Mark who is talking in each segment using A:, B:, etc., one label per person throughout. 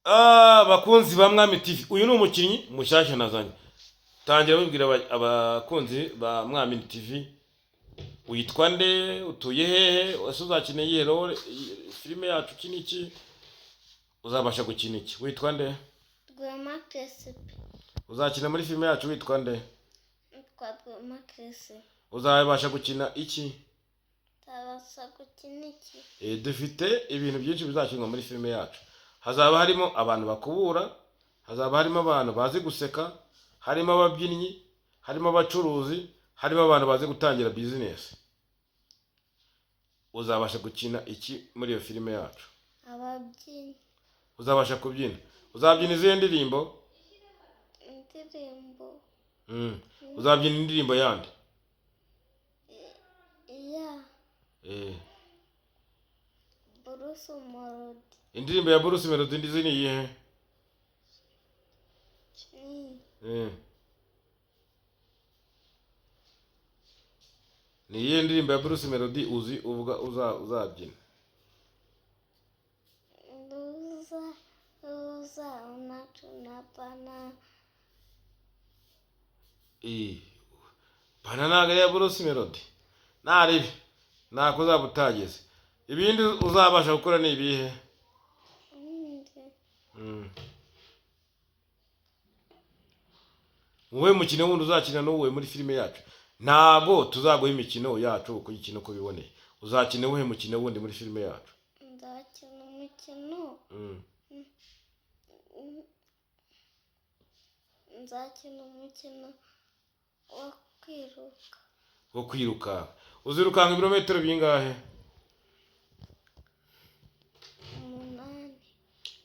A: bakunzi ba Mwami TV, uyu ni umukinnyi mushyashya nazanye. Tangira wibwira abakunzi ba Mwami TV, witwa nde, utuye hehe, wese uzakina iyihe role, filime yacu iki n'iki, uzabasha gukina iki, witwa nde?
B: Rwema Crespi.
A: Uzakina muri filime yacu witwa nde?
B: Rwema Crespi.
A: Uzabasha gukina iki?
B: Uzabasha gukina iki?
A: Dufite ibintu byinshi bizakinwa muri filime yacu. Hazaba harimo abantu bakubura, hazaba harimo abantu bazi guseka, harimo ababyinnyi, harimo abacuruzi, harimo abantu bazi gutangira business. Uzabasha gukina iki muri iyo filime yacu?
B: Ababyinnyi.
A: Uzabasha kubyina. Uzabyina izihe ndirimbo?
B: Indirimbo.
A: Uzabyina indirimbo yandi?
B: Bruce Melody.
A: Indirimbo ya Bruce Melody ndizi ni iyihe? Ni iyihe ndirimbo ya Bruce Melody uzi uvuga uzabyina?
B: Luza unatuna
A: Banana ya Bruce Melody. Naribi. Ntako uzabutageze. Ibindi uzabasha gukora ni ibihe? Wowe mukino wundi uzakina n'uwe muri filime yacu. Ntago tuzaguha imikino yacu uko ikino ko biboneye. Uzakina wowe mukino wundi muri filime yacu.
B: Nzakina umukino. Nzakina umukino wo kwiruka.
A: Wo kwiruka. Uzirukanka ibirometero bingahe?
B: 8.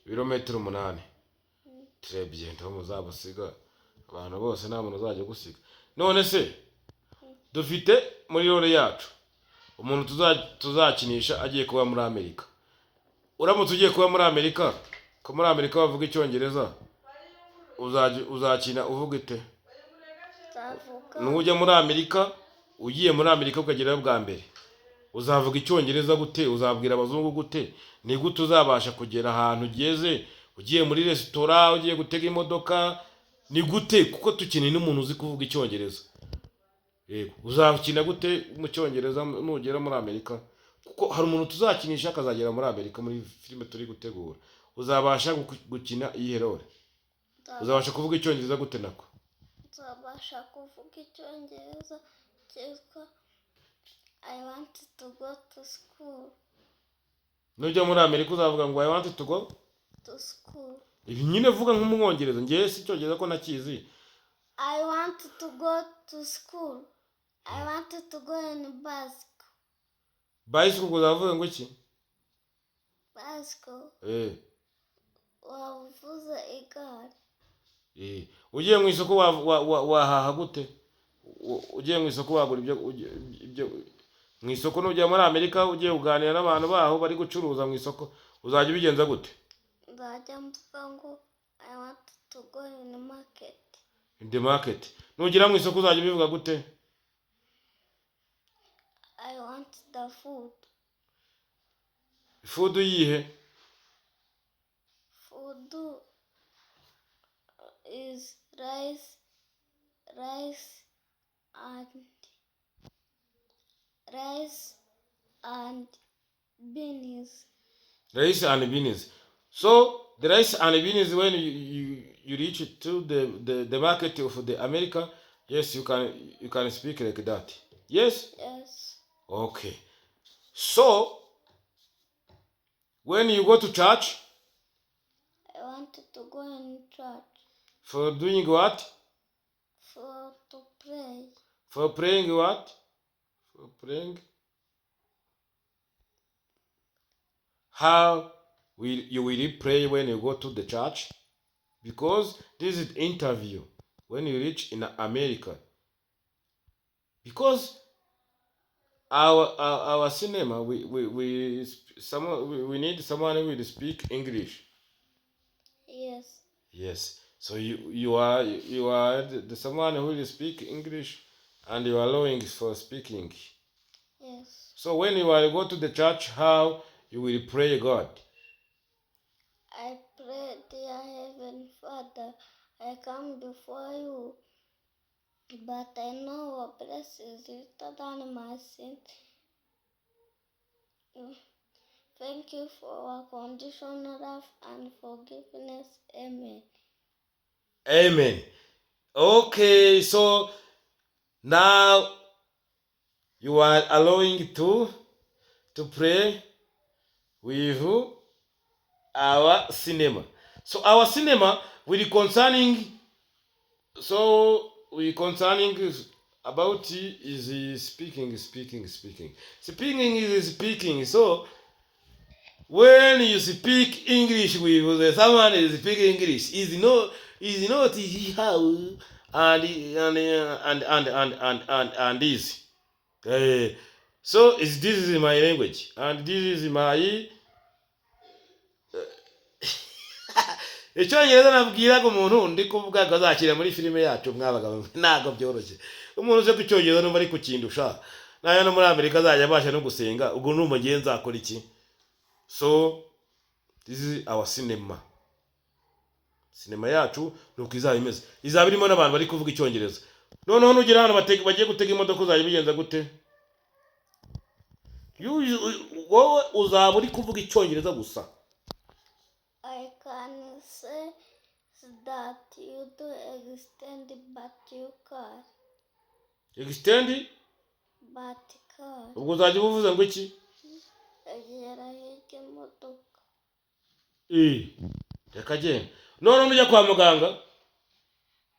A: Ibirometero 8. Très bien, nto muzabusiga. Abantu bose nta muntu uzajya gusiga. None se dufite muri role yacu umuntu tuzakinisha agiye kuba muri Amerika. Uramutse ugiye kuba muri Amerika, ko muri Amerika bavuga icyongereza, uzakina uvuga ite? Nujya muri Amerika, ugiye muri Amerika ukagerayo bwa mbere, uzavuga icyongereza gute? Uzabwira abazungu gute? Ni gute uzabasha kugera ahantu ugeze? Ugiye muri resitora, ugiye gutega imodoka, ni gute? Kuko tukeneye n'umuntu uzi kuvuga icyongereza. Yego, uzakina gute mu cyongereza nugera muri Amerika? Kuko hari umuntu tuzakinisha akazagera muri Amerika muri filime turi gutegura. Uzabasha gukina iyihe role? Uzabasha kuvuga icyongereza gute nako?
B: Uzabasha kuvuga icyongereza cyitwa I want to go to school.
A: Nujya muri Amerika uzavuga ngo I want to go
B: to school.
A: Ibi nyine vuga nk'umwongereza, ngiye si icyongereza ko nakizi.
B: I want to go to school. I want to go in bicycle.
A: Bicycle uzavuga ngo iki?
B: Bicycle. Wavuze igare.
A: Ugiye mu isoko wahaha gute? Ugiye mu isoko wagura ibyo mu isoko nujya muri Amerika ugiye kuganira n'abantu baho bari gucuruza mu isoko, uzajya ubigenza gute?
B: Nzajya mvuga ngo I want to go in the market.
A: In the market. Nugira mu isoko uzajya ubivuga gute?
B: I want the food.
A: Food yihe?
B: Food is rice and beans.
A: Rice and beans. So the rice and beans, when you reach to the market of the America, yes, you can speak like that. Yes?
B: Yes.
A: Okay. So when you go to church,
B: I wanted to go in church.
A: For doing what?
B: To pray.
A: For praying what? For praying. How you will pray when you go to the church? Because this is interview when you reach in America. Because our cinema we need someone who will speak English.
B: Yes.
A: Yes. So you are the someone who will speak English, and you are allowing for speaking.
B: Yes.
A: So when you are go to the church, how you will pray God?
B: I pray dear Heavenly Father, I come before you, but I know your blessings greater than my sins. Thank you for unconditional love and forgiveness. Amen.
A: Amen. Okay, so now you are allowing to pray with our cinema. So our cinema will concerning about is speaking. Speaking is speaking. So when you speak English with someone is speaking English, is not how and is. So this is my language and this is my icyongereza nabwiraga umuntu ndi kuvuga ko azakira muri filime yacu mwabaga ntago byoroshye umuntu uze ku cyongereza numva ari kukindusha nayo no muri Amerika azajya abasha no gusenga ubwo numva ngiye nzakora iki. So this is our cinema yacu nuko izaba imeze, izaba irimo n'abantu bari kuvuga icyongereza. Noneho nugira hano bagiye gutega imodoka uzajya bigenza gute? Wowe uzaba uri kuvuga icyongereza gusa.
B: I can say that you do extend but you can't.
A: Extend?
B: But can't.
A: Ubwo uzajya uvuze ngo iki?
B: Egera hirya imodoka.
A: Reka genda. None ujya kwa muganga?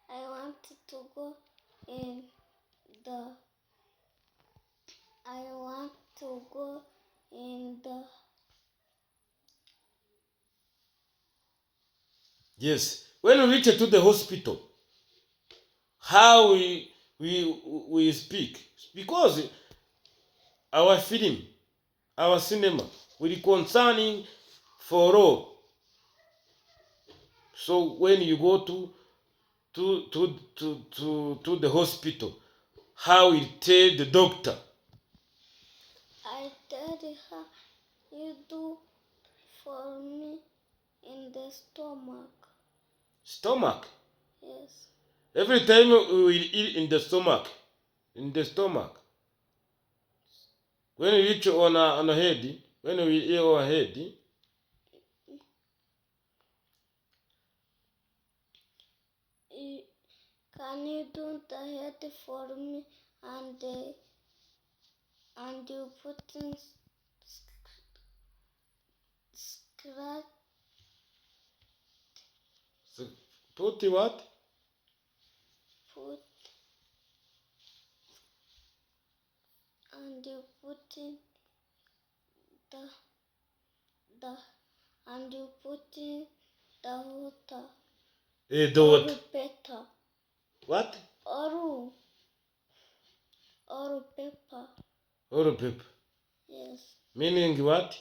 B: I want to go in the
A: Yes. When we reach to the hospital, how we speak, because our film, our cinema, will concerning for all. So when you go to the hospital, how we tell the doctor?
B: I tell her, you do for me in the stomach.
A: Stomach?
B: Yes.
A: Every time we will eat in the stomach. In the stomach. When we reach on a head, when we eat our head,
B: can you do the head for me and you put in scratch?
A: Put what?
B: Put and you put in and you put in the water.
A: The water.
B: Better.
A: What?
B: Or pepper.
A: Or pepper.
B: Yes.
A: Meaning what?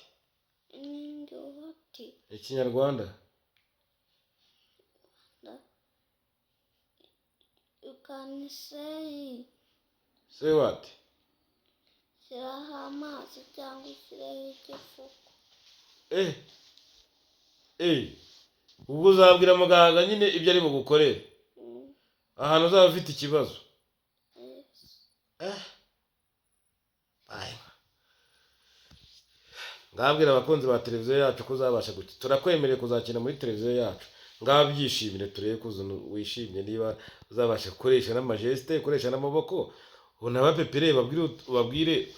B: Meaning what?
A: Ikinyarwanda.
B: You can say.
A: Say what?
B: Shyiraho amazi cyangwa ushyireho igifuko.
A: Ubwo uzabwira muganga nyine ibyo ari bugukorera. Ahantu uzaba ufite ikibazo. Ngabwira abakunzi ba televiziyo yacu ko uzabasha gute. Turakwemereye kuzakina muri televiziyo yacu. Ngabyishimire turebe ko wishimye niba uzabasha gukoresha n'amageste, ukoresha n'amaboko. Ubona bapepere babwire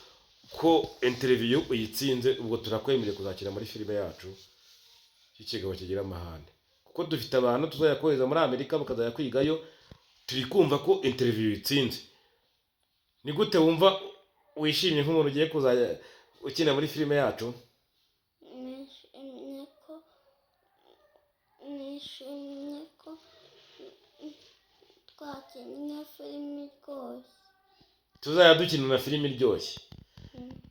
A: ko interview uyitsinze, ubwo turakwemereye kuzakina muri filime yacu. Ikigabo kigira amahane. Kuko dufite abantu tuzayakohereza muri Amerika bakazaya kwigayo, turi kumva ko interview itsinze. Ni gute wumva wishimye nk'umuntu ugiye kuzajya ukina muri filime yacu?
B: Nishimye ko twakinnye filime iryoshye.
A: Tuzajya dukina na filime iryoshye.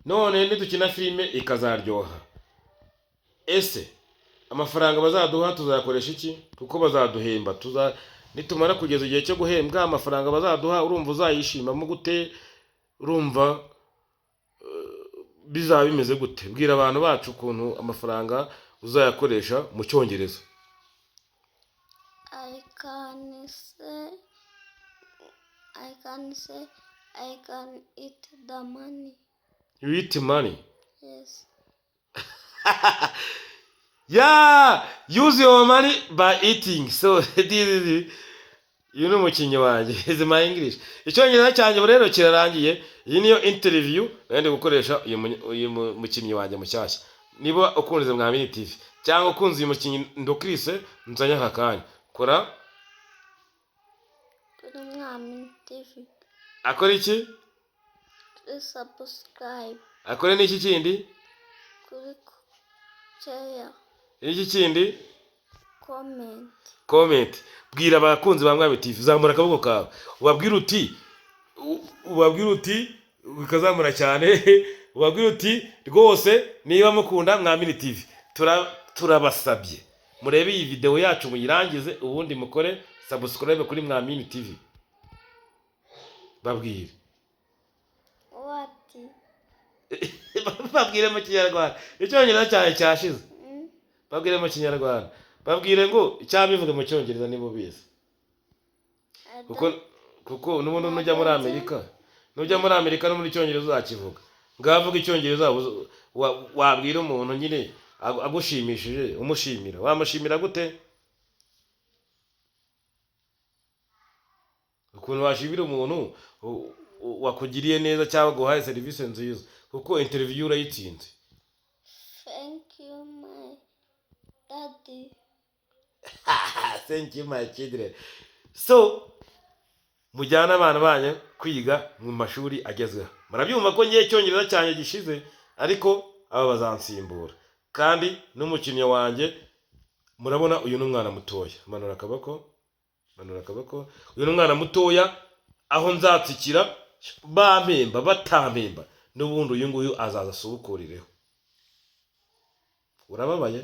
A: None nidukina filime ikazaryoha, ese amafaranga bazaduha tuzayakoresha iki? Kuko bazaduhemba, nitumara kugeza igihe cyo guhembwa amafaranga bazaduha, urumva uzayishimamo gute? Urumva bizaba bimeze gute? Bwira abantu bacu ukuntu amafaranga uzayakoresha mu cyongereza.
B: I can say I can eat the money.
A: You eat money.
B: Yes.
A: Yeah, use your money by eating. So this is uyu ni umukinnyi wanjye is my English. Icyongereza cyanjye rero kirarangiye. Iyi niyo interview nende gukoresha uyu mukinnyi wanjye mushyashya. Niba ukunze Mwamini TV cyangwa ukunze uyu mukinnyi Ndokrise nzanya aka kanya. Kora
B: Kuri Mwamini TV.
A: akora iki?
B: Kuri subscribe.
A: Akore n'iki kindi?
B: Kuri share.
A: Iki kindi?
B: Comment.
A: Bwira abakunzi ba Mwamini TV, zamura akaboko kawe. Ubabwira uti ukazamura cyane. Ubabwira uti rwose niba mukunda Mwamini TV. Turabasabye. Murebe iyi video yacu muyirangize ubundi mukore subscribe kuri Mwamini TV. Babwire.
B: What?
A: Babwire mu Kinyarwanda. Icyongereza cyane cyashize. Babwire mu Kinyarwanda. Babwire ngo icyabivuga mu Cyongereza nibo bize. Kuko n'ubundi nujya muri Amerika. Nujya muri Amerika no muri Cyongereza uzakivuga. Ngavuga Icyongereza wabwira umuntu nyine agushimishije umushimira. Wamushimira gute? Ukuntu washimira umuntu wakugiriye neza cyangwa guhaye serivisi nziza. Kuko interview urayitsinze.
B: Thank you my daddy.
A: Thank you my children. So mujyana abana banyu kwiga mu mashuri agezweho. Murabyumva ko ngiye Cyongereza cyane gishize ariko aba bazansimbura. Kandi n'umukinnyi wanjye murabona uyu n'umwana mutoya. Manura akaboko. Uyu n'umwana mutoya aho nzatsikira bamemba batampemba n'ubundi uyu nguyu azaza asubukurireho. Urababaye?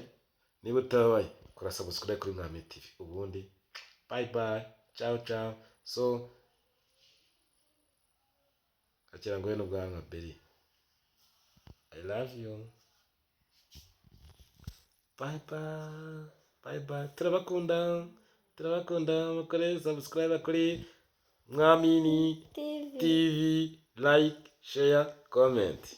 A: Niba utababaye kora subscribe kuri Mwamini TV. Ubundi bye bye. Ciao. So akira ngo no bwanwa Beri. I love you. Bye bye. Turabakunda. Mukore subscribe kuri Mwamini TV. Like, share, comment.